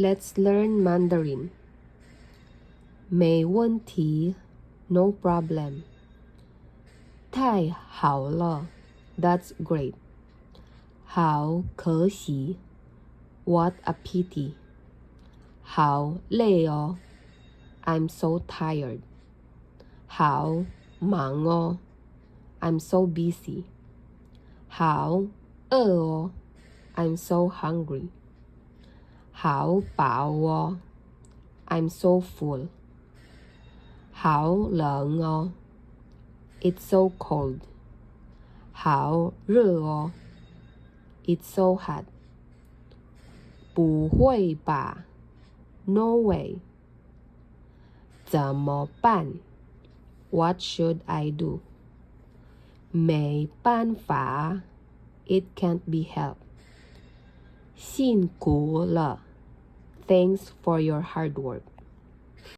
Let's learn Mandarin. 没问题 no problem. 太好了 that's great. 好可惜 what a pity. 好累哦 I'm so tired. 好忙哦 I'm so busy. 好饿哦 I'm so hungry. 好饱哦 I'm so full. 好冷哦 It's so cold. 好热哦 It's so hot. 不会吧 No way. 怎么办 What should I do? 没办法 It can't be helped. 辛苦了 Thanks for your hard work.